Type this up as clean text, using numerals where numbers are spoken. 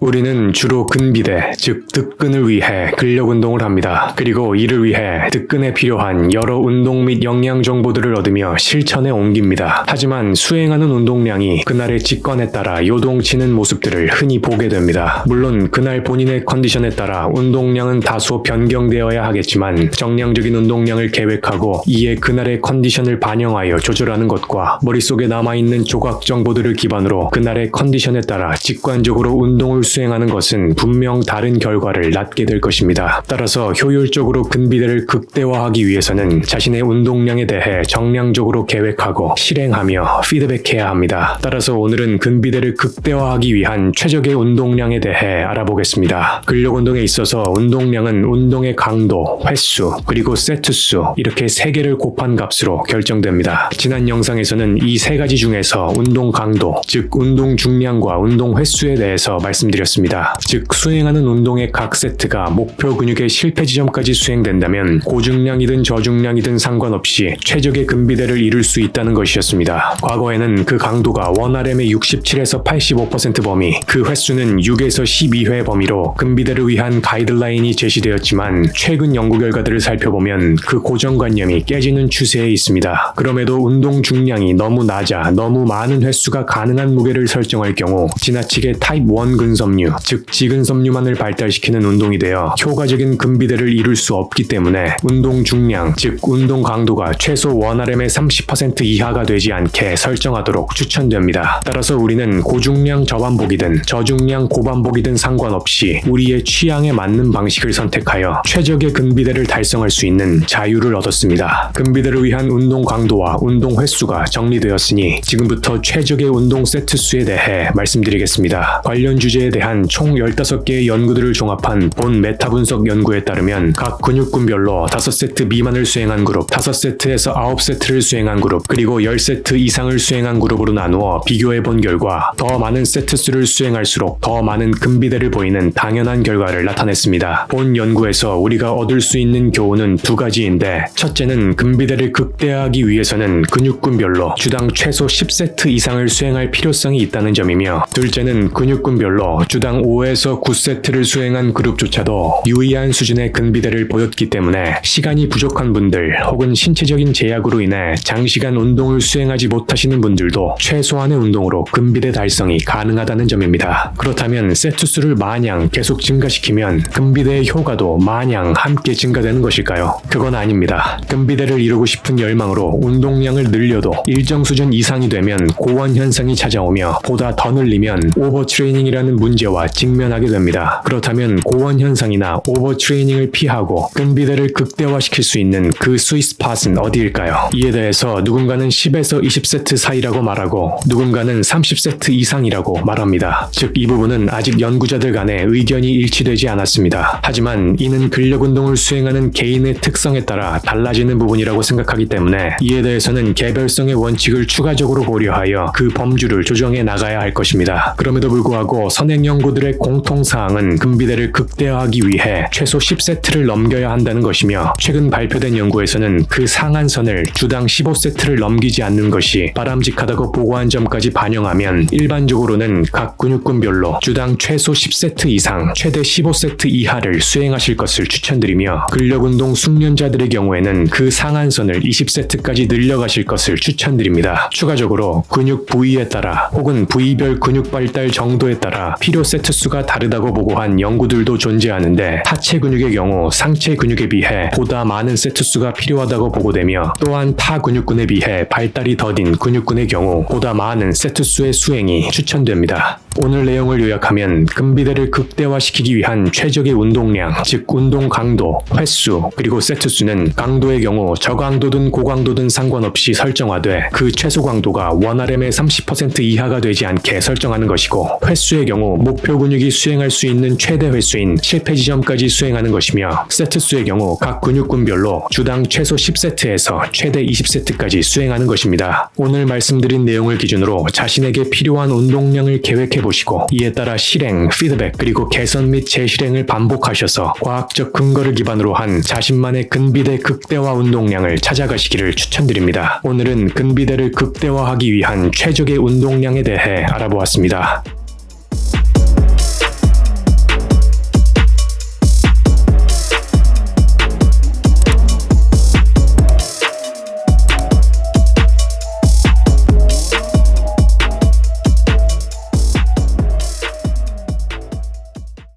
우리는 주로 근비대, 즉 득근을 위해 근력 운동을 합니다. 그리고 이를 위해 득근에 필요한 여러 운동 및 영양 정보들을 얻으며 실천에 옮깁니다. 하지만 수행하는 운동량이 그날의 직관에 따라 요동치는 모습들을 흔히 보게 됩니다. 물론 그날 본인의 컨디션에 따라 운동량은 다소 변경되어야 하겠지만 정량적인 운동량을 계획하고 이에 그날의 컨디션을 반영하여 조절하는 것과 머릿속에 남아있는 조각 정보들을 기반으로 그날의 컨디션에 따라 직관적으로 운동을 수행하는 것은 분명 다른 결과를 낳게 될 것입니다. 따라서 효율적으로 근비대를 극대화하기 위해서는 자신의 운동량에 대해 정량적으로 계획하고 실행하며 피드백해야 합니다. 따라서 오늘은 근비대를 극대화하기 위한 최적의 운동량에 대해 알아보겠습니다. 근력 운동에 있어서 운동량은 운동의 강도, 횟수, 그리고 세트수 이렇게 3개를 곱한 값으로 결정됩니다. 지난 영상에서는 이 3가지 중에서 운동 강도, 즉 운동 중량과 운동 횟수에 대해서 말씀드렸습니다. 즉 수행하는 운동의 각 세트가 목표 근육의 실패 지점까지 수행된다면 고중량이든 저중량이든 상관없이 최적의 근비대를 이룰 수 있다는 것이었습니다. 과거에는 그 강도가 원RM의 67에서 85% 범위, 그 횟수는 6에서 12회 범위로 근비대를 위한 가이드라인이 제시되었지만 최근 연구 결과들을 살펴보면 그 고정관념이 깨지는 추세에 있습니다. 그럼에도 운동 중량이 너무 낮아 너무 많은 횟수가 가능한 무게를 설정할 경우 지나치게 타입 1 근섬유, 즉 지근섬유만을 발달시키는 운동이 되어 효과적인 근비대를 이룰 수 없기 때문에 운동 중량, 즉 운동 강도가 최소 원RM의 30% 이하가 되지 않게 설정하도록 추천됩니다. 따라서 우리는 고중량 저반복이든 저중량 고반복이든 상관없이 우리의 취향에 맞는 방식을 선택하여 최적의 근비대를 달성할 수 있는 자유를 얻었습니다. 근비대를 위한 운동 강도와 운동 횟수가 정리되었으니 지금부터 최적의 운동 세트 수에 대해 말씀드리겠습니다. 관련 주제에 대한 총 15개의 연구들을 종합한 본 메타 분석 연구에 따르면 각 근육군별로 5세트 미만을 수행한 그룹, 5세트에서 9세트를 수행한 그룹, 그리고 10세트 이상을 수행한 그룹으로 나누어 비교해본 결과 더 많은 세트 수를 수행할수록 더 많은 근비대를 보이는 당연한 결과를 나타냈습니다. 본 연구에서 우리가 얻을 수 있는 교훈은 2가지인데 첫째는 근비대를 극대화하기 위해서는 근육군별로 주당 최소 10세트 이상을 수행할 필요성이 있다는 점이며 둘째는 근육군별로 주당 5에서 9세트를 수행한 그룹조차도 유의한 수준의 근비대를 보였기 때문에 시간이 부족한 분들 혹은 신체적인 제약으로 인해 장시간 운동을 수행하지 못하시는 분들도 최소한의 운동으로 근비대 달성이 가능하다는 점입니다. 그렇다면 세트 수를 마냥 계속 증가시키면 근비대의 효과도 마냥 함께 증가되는 것일까요? 그건 아닙니다. 근비대를 이루고 싶은 열망으로 운동량을 늘려도 일정 수준 이상이 되면 고원 현상이 찾아오며 보다 더 늘리면 오버트레이닝이라는 문제와 직면하게 됩니다. 그렇다면 고원 현상이나 오버트레이닝을 피하고 근비대를 극대화시킬 수 있는 그 스윗스팟은 어디일까요? 이에 대해서 누군가는 10에서 20세트 사이라고 말하고 누군가는 30세트 이상이라고 말합니다. 즉 이 부분은 아직 연구자들 간의 의견이 일치되지 않았습니다. 하지만 이는 근력 운동을 수행하는 개인의 특성에 따라 달라지는 부분이라고 생각하기 때문에 이에 대해서는 개별성의 원칙을 추가적으로 고려하여 그 범주를 조정해 나가야 할 것입니다. 그럼에도 불구하고 선행 연구들의 공통사항은 근비대를 극대화하기 위해 최소 10세트를 넘겨야 한다는 것이며 최근 발표된 연구에서는 그 상한선을 주당 15세트를 넘기지 않는 것이 바람직하다고 보고한 점까지 반영하면 일반적으로는 각 근육군별로 주당 최소 10세트 이상 최대 15세트 이하를 수행하실 것을 추천드리며 근력운동 숙련자들의 경우에는 그 상한선을 20세트까지 늘려가실 것을 추천드립니다. 추가적으로 근육 부위에 따라 혹은 부위별 근육 발달 정도에 따라 필요 세트 수가 다르다고 보고한 연구들도 존재하는데 하체 근육의 경우 상체 근육에 비해 보다 많은 세트 수가 필요하다고 보고되며 또한 타 근육군에 비해 발달이 더딘 근육군의 경우 보다 많은 세트 수의 수행이 추천됩니다. 오늘 내용을 요약하면 근비대를 극대화시키기 위한 최적의 운동량, 즉 운동 강도, 횟수, 그리고 세트 수는 강도의 경우 저강도든 고강도든 상관없이 설정하되 그 최소 강도가 원RM의 30% 이하가 되지 않게 설정하는 것이고 횟수의 경우 목표 근육이 수행할 수 있는 최대 횟수인 실패 지점까지 수행하는 것이며 세트 수의 경우 각 근육군별로 주당 최소 10세트에서 최대 20세트까지 수행하는 것입니다. 오늘 말씀드린 내용을 기준으로 자신에게 필요한 운동량을 계획해 보시고 이에 따라 실행, 피드백, 그리고 개선 및 재실행을 반복하셔서 과학적 근거를 기반으로 한 자신만의 근비대 극대화 운동량을 찾아가시기를 추천드립니다. 오늘은 근비대를 극대화하기 위한 최적의 운동량에 대해 알아보았습니다.